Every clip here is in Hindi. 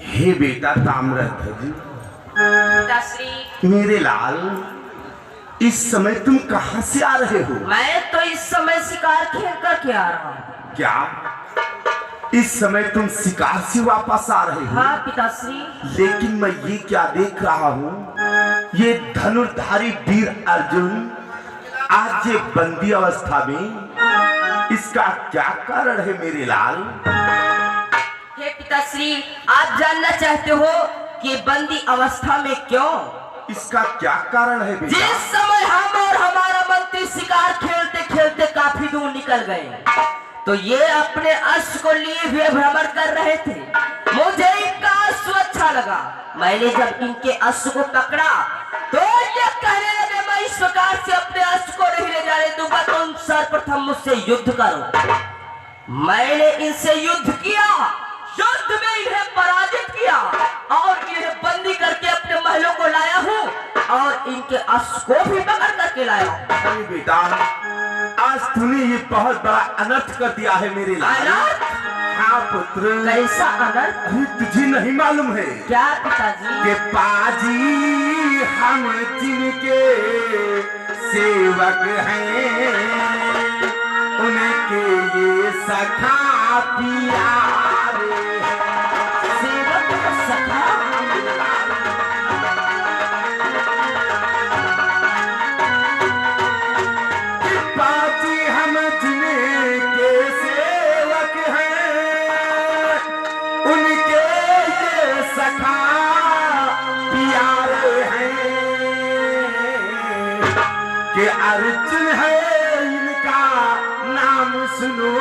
हे बेटा ताम्रध्वज, मेरे लाल, इस समय तुम कहां से आ रहे हो? मैं तो इस समय शिकार खेल करके आ रहा हूँ। क्या इस समय तुम शिकार से वापस आ रहे हो? हाँ पिताश्री। लेकिन मैं ये क्या देख रहा हूँ, ये धनुर्धारी वीर अर्जुन आज ये बंदी अवस्था में, इसका क्या कारण है मेरे लाल? हे पिताश्री, आप जानना चाहते हो कि बंदी अवस्था में क्यों? इसका क्या कारण है बेटा? जिस समय हम और हमारा मंत्री शिकार खेलते खेलते काफी दूर निकल गए, तो ये अपने अश्व को लिए हुए भ्रमण कर रहे थे। मुझे इनका अश्व अच्छा लगा। मैंने जब इनके अश्व को पकड़ा तो ये कहने लगे, मैं इस प्रकार से अपने अश्व को नहीं ले जाने दूंगा, तुम सर्वप्रथम मुझसे युद्ध करो। मैंने इनसे युद्ध किया, युद्ध में इन्हें पराजित किया और इन्हें बंदी करके अपने महलों को लाया हूँ और इनके अश्व को भी पकड़ करके लाया हूँ। अरे बेटा, आज तूने ये बहुत बड़ा अनर्थ कर दिया है मेरे लाल। अनर्थ? हाँ पुत्र। कैसा अनर्थ? अरे तुझे नहीं मालूम है क्या पिताजी? कि पाजी हम जिनके सेवक हैं, उनके ये सखा प्यारे हैं। सेवक सखा? पाजी हम जिनके सेवक हैं, उनके ये सखा प्यारे हैं। कि अर्जुन है इनका नाम सुनो,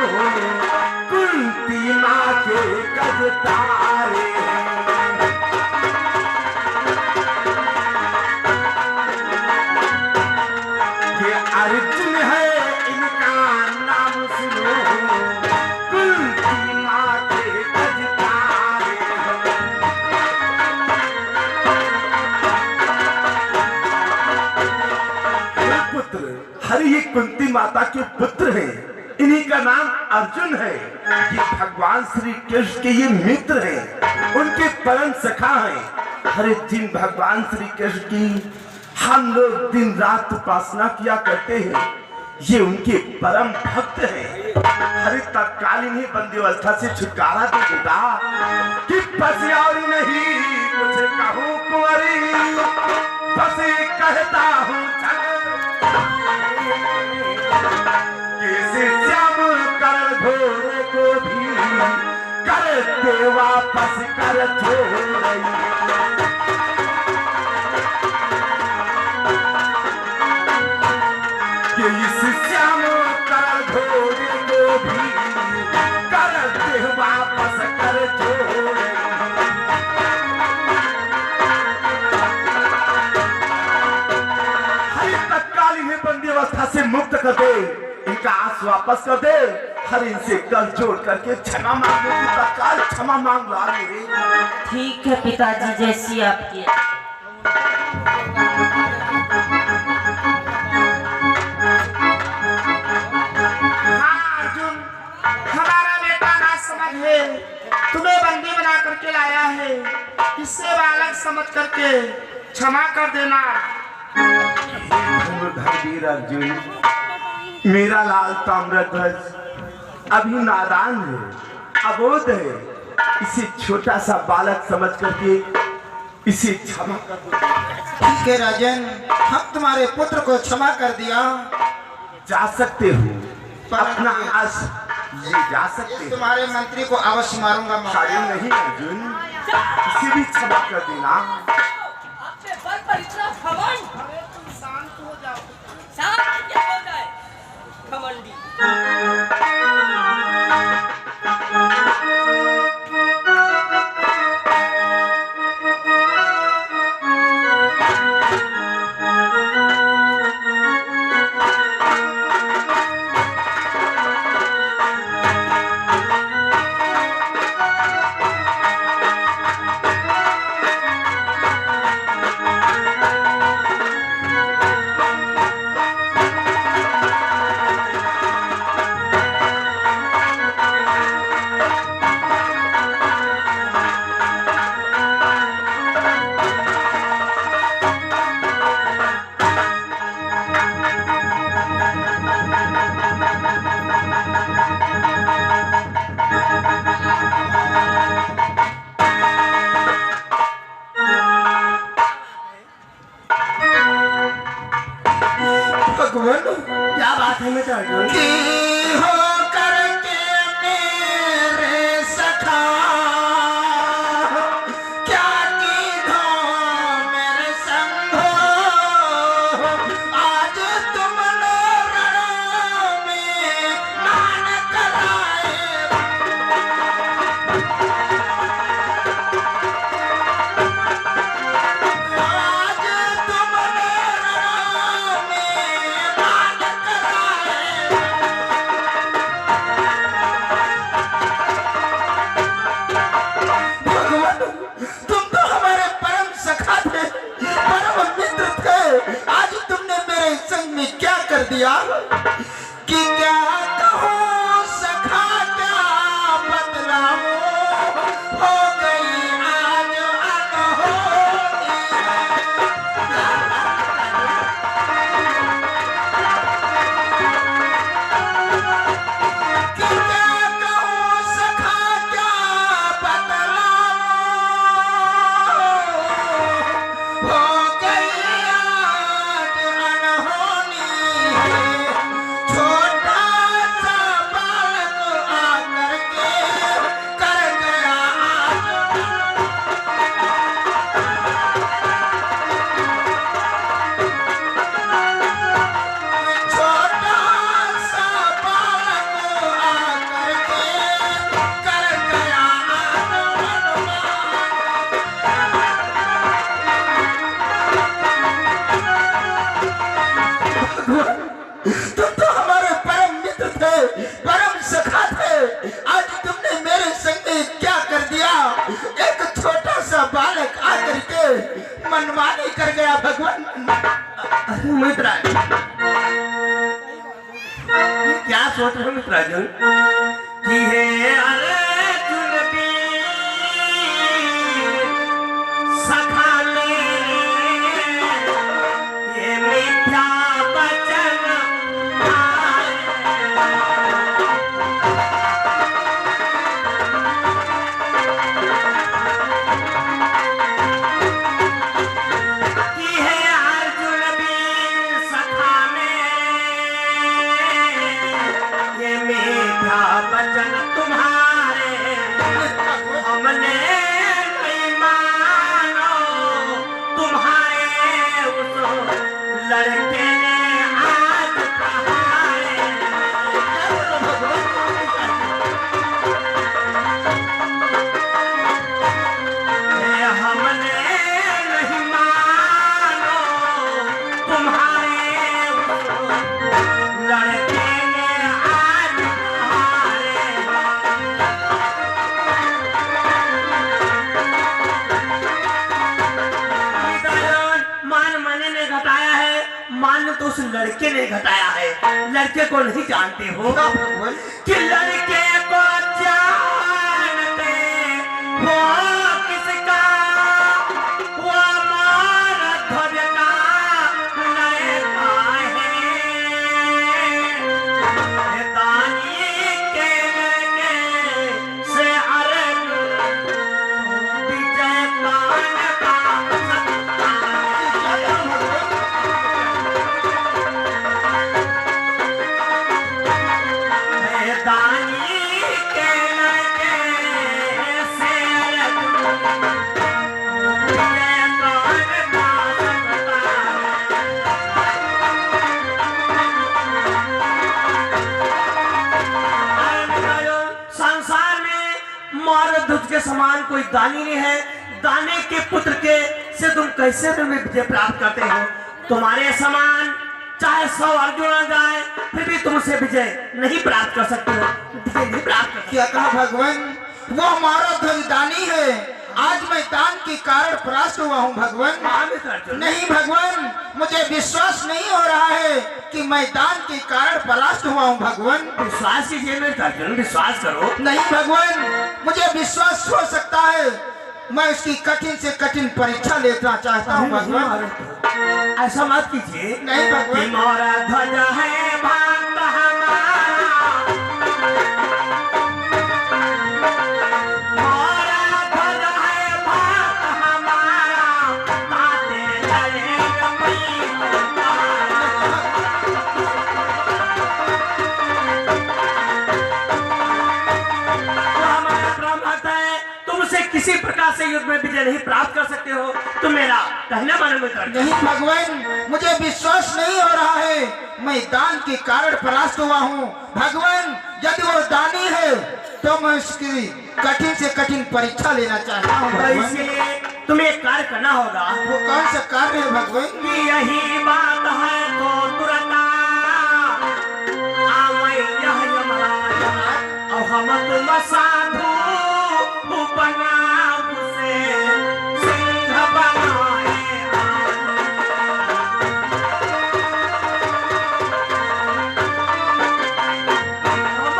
कुंती माँ के गज तारे हैं। कि अर्जुन है इनका नाम सुनो, कुंती माँ के गज तारे हैं। हे पुत्र, हरि ये कुंती माता के पुत्र हैं, इन्हीं का नाम अर्जुन है। ये भगवान श्री कृष्ण के ये मित्र हैं, उनके परम सखा हैं। हरे जिन भगवान श्री कृष्ण की हम लोग दिन रात उपासना किया करते हैं, ये उनके परम भक्त हैं। हरे तत्काल इन्हें बंदी अवस्था से छुटकारा दे देता कि बस और नहीं कुछ कहूँ कुंवरी, बस कहता हूँ श्याम कर घोड़े को भी करते वापस कर छोड़। कि इस श्याम कर घोड़े को भी करते वापस कर छोड़। हर तत्काल इन्हें बंदी अवस्था से मुक्त कर दे, इनका आस वापस कर दे। हर इनसे कर जोड़ करके क्षमा मांगने की तत्काल क्षमा मांग ला मेरे। ठीक है पिताजी, जैसी आपकी। हाँ अर्जुन, हमारा बेटा ना समझ है, तुम्हें बंदी बना करके लाया है, इससे बालक समझ करके क्षमा कर देना। धनुर्धर अर्जुन, मेरा लाल ताम्रध्वज अभी नादान है, अबोध है, इसे छोटा सा बालक समझ करके इसे क्षमा कर दो। ठीक है राजन, हम तुम्हारे पुत्र को क्षमा कर दिया। जा सकते हो, अपना आस ले जा सकते हो। तुम्हारे मंत्री को अवश्य मारूंगा। अरे नहीं अर्जुन, इसे भी क्षमा कर देना। आपके बल पर इतना घमंड, शांत हो जाओ। शांत क्या हो जाए घमंडी। भगवान क्या बात है मित्र अर्जुन? की हो करके मेरे सखा क्या की धो मेरे संग हो आज तुम रण में मान कराए आज तुम रण में मान कराए भगवान तुम तो हमारे परम सखा थे, परम मित्र थे। आज तुमने मेरे संग में क्या कर दिया कि क्या कहूँ सखा क्या बतलाऊं हो गई आज अनहोनी। कि क्या कहूँ सखा क्या बतलाऊं हो गई आज अनहोनी। छोटा सा बालक आकर के कर गया आज छोटा सा बालक आकर के कर गया तुम तो हमारे परम मित्र थे, परम सखा थे। आज तुमने मेरे संग में क्या कर दिया? एक छोटा सा बालक आकर के मनमानी कर गया भगवान। अरे मित्र अर्जुन, ये क्या सोच रहे हो मित्र अर्जुन? कि हे अर्जुन वीर सखा ले ये मिथ्या वचन आए। कि हे अर्जुन वीर सखा ले ये मिथ्या वचन तुम्हारे हमने नहीं मानो। तुम्हारे उस लड़के ने आज कहा है। हमने नहीं मानो तुम्हारे उस लड़के ने आज कहा है। मान मैंने ने घटाया है, मान तो उस लड़के ने घटाया है। लड़के को नहीं जानते हो कि लड़के को जानते हो किसका? वो मान ध्वज का लड़का है। दानी के लड़के से अर्जुन विजय कान का सकता है। दानी के लड़के से अर्जुन विजय कान का सकता है। संसार में मारध्वज के समान कोई दानी नहीं है। दाने के पुत्र के से तुम कैसे में विजय प्राप्त करते हो? तुम्हारे समान चाहे 100 अर्जुन आ जाए फिर भी तुम उसे विजय नहीं प्राप्त कर सकते हो। विजय नहीं प्राप्त कर सकते। क्या कहा भगवान? वो हमारा धनदानी है। आज मैं दान के कारण परास्त हुआ हूँ भगवान। हाँ मित्र अर्जुन, नहीं भगवान, मुझे विश्वास नहीं हो रहा है कि मैं दान के कारण परास्त हुआ हूँ भगवान। विश्वास कीजिए मित्र अर्जुन, विश्वास करो। नहीं भगवान, मुझे विश्वास हो सकता है। मैं उसकी कठिन से कठिन परीक्षा लेना चाहता हूँ भगवान। ऐसा मत कीजिए। नहीं भगवान। कि मोरा ध्वज है भक्त हमारा, मोरा ध्वज है भक्त हमारा, ताते लड़ेगा मैया। के युद्ध में विजय नहीं प्राप्त कर सकते हो तो मेरा कहना मानो मित्र। नहीं भगवान, मुझे विश्वास नहीं हो रहा है। मैं दान के कारण परास्त हुआ हूँ। भगवान, यदि वो दानी है तो मैं उसकी कठिन से कठिन परीक्षा लेना चाहता हूँ तो भगवान। इसलिए तुम्हें एक कार्य करना होगा। वो कौन सा कार्य है भगवान? कि यही बात है तो तुरंत हम तुम साधु उपनाम से सिंह बनाए।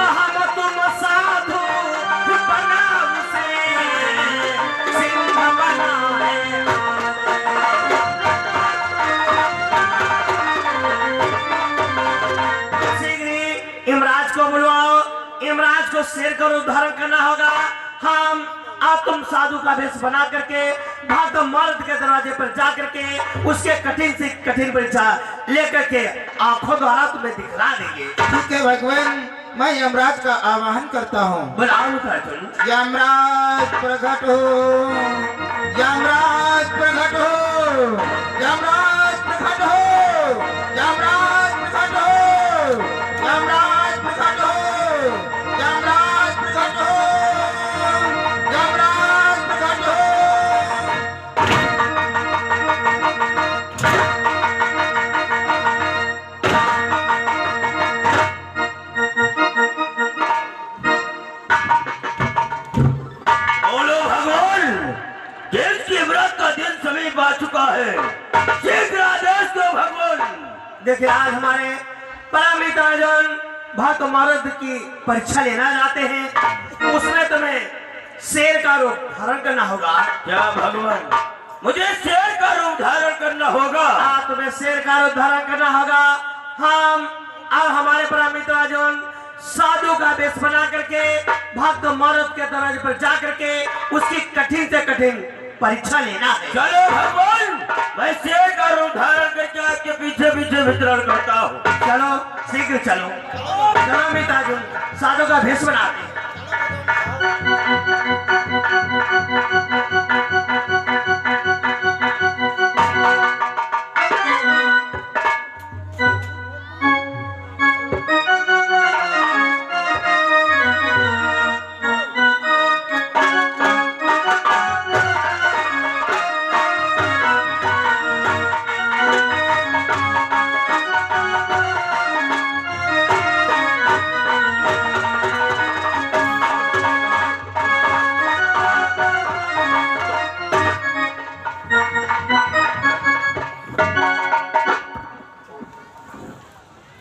हम तुम साधु उपनाम से सिंह बनाए। शीघ्र ही यमराज को बुलवाओ। यमराज को शेर का रूप धारण करना होगा। हम आप तुम साधु का वेश बना करके भागो मर्द के दरवाजे पर जा करके उसके कठिन से कठिन परीक्षा लेकर के आंखों द्वारा तुम्हें दिखला देंगे। ठीक है भगवान, मैं यमराज का आवाहन करता हूँ। बुलाओ अर्जुन। यमराज प्रकट हो, यमराज प्रकट हो, यमराज प्रकट हो, यमराज प्रकट हो, यमराज प्रकट हो, यमराज प्रकट हो, यमराज प्रकट हो। बोलो भगवान, देश की व्रत का दिन समीप आ चुका है। शीघ्र आदेश दो भगवान। देखिए आज हमारे परमित अर्जुन भक्त मर्द की परीक्षा लेना चाहते हैं। उसमें तुम्हें शेर का रूप धारण करना होगा। क्या भगवान, मुझे शेर का रूप धारण करना होगा? हाँ, तुम्हें शेर का रूप धारण करना होगा। हम अब हमारे परमित अर्जुन साधु का वेश बना करके भक्त मर्द के दरवाजे पर जा करके उसकी कठिन से कठिन परीक्षा लेना है। चलो भगवान, मैं शेर का रूप धारण करके आपके पीछे पीछे विचरण करता हूँ। चलो शीघ्र चलो। चलो मित्र अर्जुन, साधु का वेश बनाते हैं।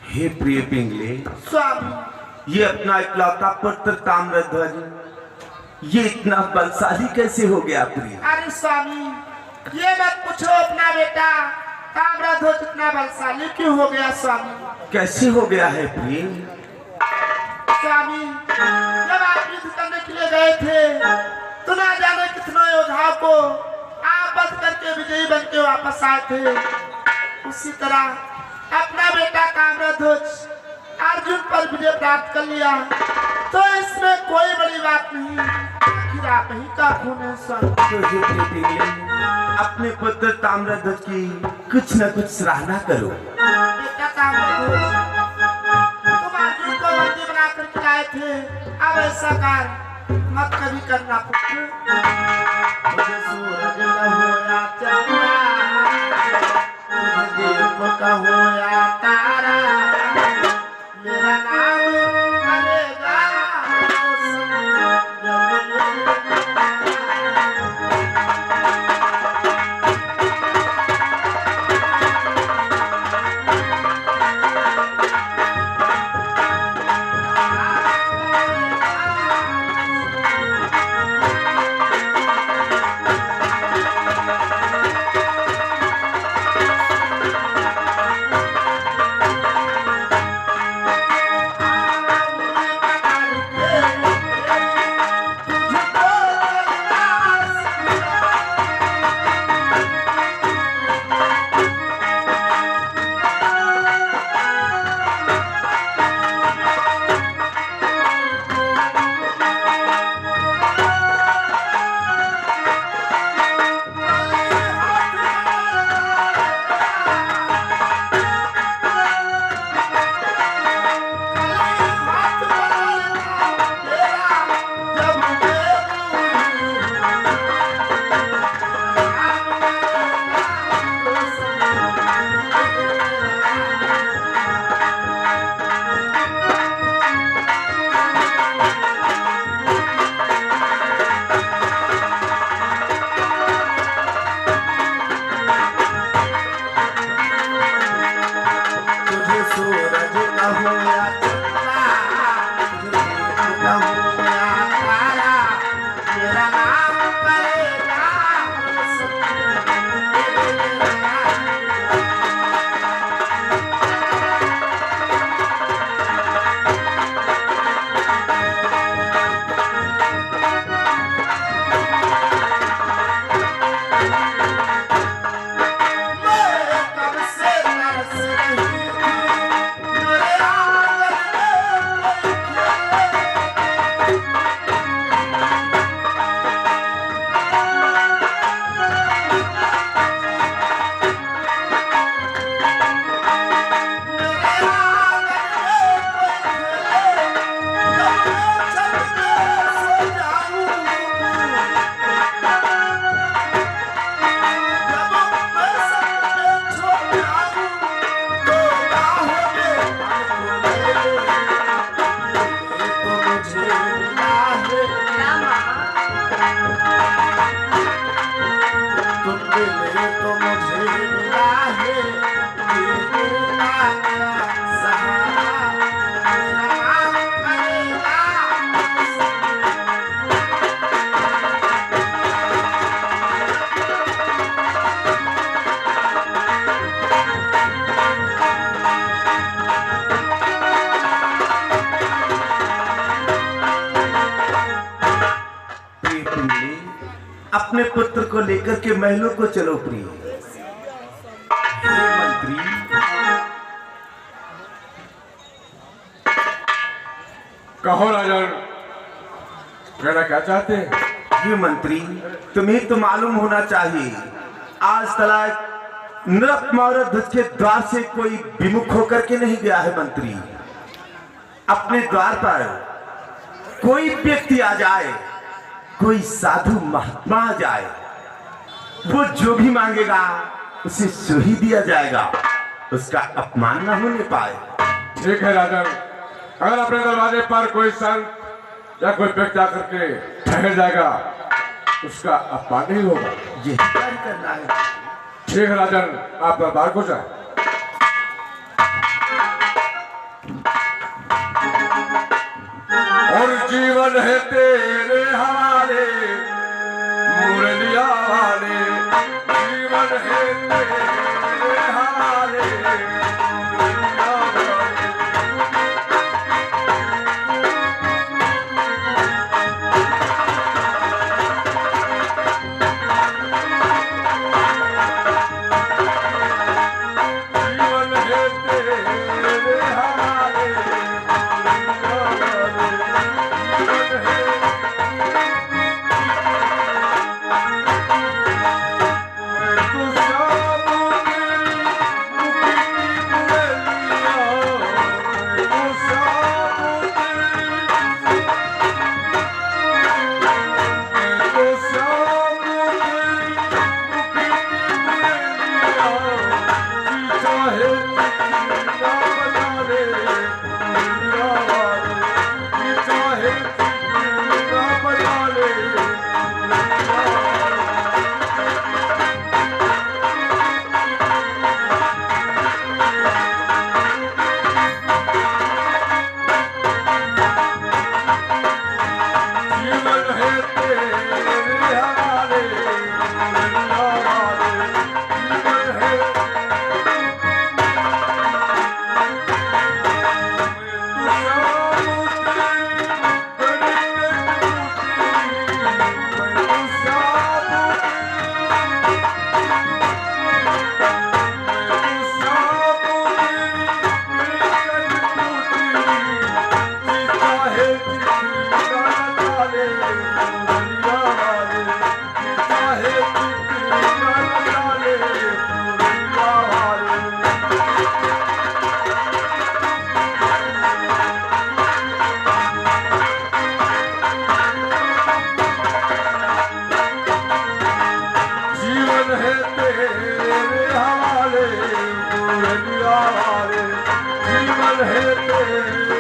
हे प्रिय पिंगले, स्वामी, ये अपना इकलौता पुत्र ताम्रध्वज ये इतना बलशाली कैसे हो गया प्रिय? अरे स्वामी, ये मत पूछो। अपना बेटा ताम्रध्वज इतना बलशाली क्यों हो गया स्वामी? कैसे हो गया है प्रिय? स्वामी, जब आप युद्ध करने के लिए गए थे तो ना जाने कितने योद्धाओं को आप बंद करके विजयी बन के वापस आए थे। उसी तरह अपना बेटा ताम्रध्वज अर्जुन पर विजय प्राप्त कर लिया, तो इसमें कोई बड़ी बात नहीं। आखिर आप ही का खून है स्वामी। तो हे प्रिय पिंगले, अपने पुत्र ताम्रध्वज की कुछ न कुछ सराहना करो। बेटा ताम्रध्वज, तुम अर्जुन को बंदी बना कर के लाए थे, अब ऐसा कार्य मत कभी करना पुत्र। मुझे सूरज का होया चंद्रा, तुझे देव का होया तारा, मेरा नाम करेगा ये तो मुझे मिला है दिल का सहारा मेरा करेगा। प्रिय कुंडली, अपने पुत्र को लेकर के महलों को चलो प्रिय। हे मंत्री, कहो राजन, कहना क्या चाहते हैं? हे मंत्री, तुम्हें तो मालूम होना चाहिए आज तक नृप मौर्य ध्वज के द्वार से कोई विमुख होकर के नहीं गया है। मंत्री, अपने द्वार पर कोई व्यक्ति आ जाए, कोई साधु महात्मा आ जाए, वो जो भी मांगेगा उसे सो ही दिया जाएगा, उसका अपमान न होने पाए। ठीक है राजन, अगर अपने दरवाजे पर कोई संत या कोई व्यक्ति आकर के ठहर जाएगा, उसका अपमान नहीं होगा। यही कार्य करना है। ठीक है राजन, आप दरबार को जाए। और जीवन है तेरे हमारे मुरलिया वाले, जीवन है तेरे हमारे मुरलिया वाले। जीवन है तेरे हमारे मुरलिया वाले, जीवन है जीवन है तेरे